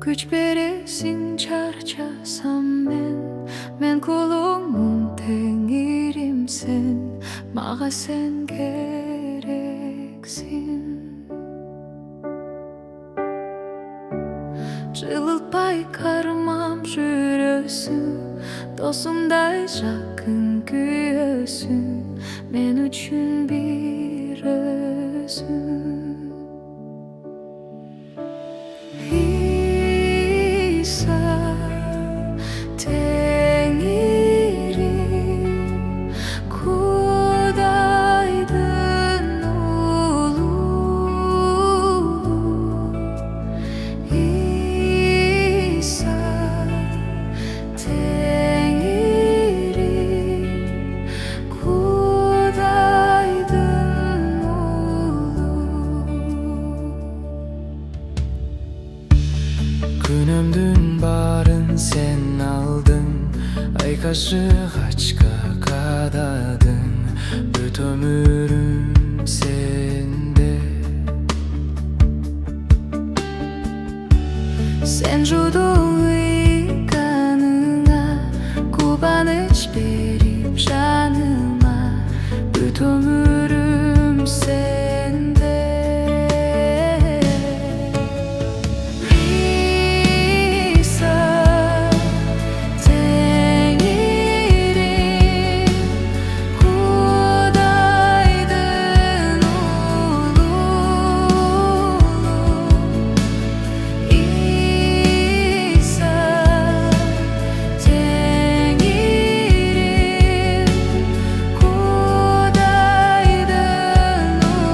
Güç veresin çarçasam men kulunun tengirimsen, mağa sen gereksin. Жылытпай кармам жүрөсүн, досумдай жакын күйөсүн, мен үчүн бир өзүн. İsa Tengrim, Kudaydın ulu. İsa Tengrim, Kudaydın ulu. Күнөмдүн баарын сен алдың, айкашы ачка кададың, бүт өмүрүм сенде. Sen жудуң ыйканыңа, кубаныч берип жаныма, бүт өмүрүм сенде. İsa Tengrim, Kudaydın ulu. İsa Tengrim, Kudaydın ulu.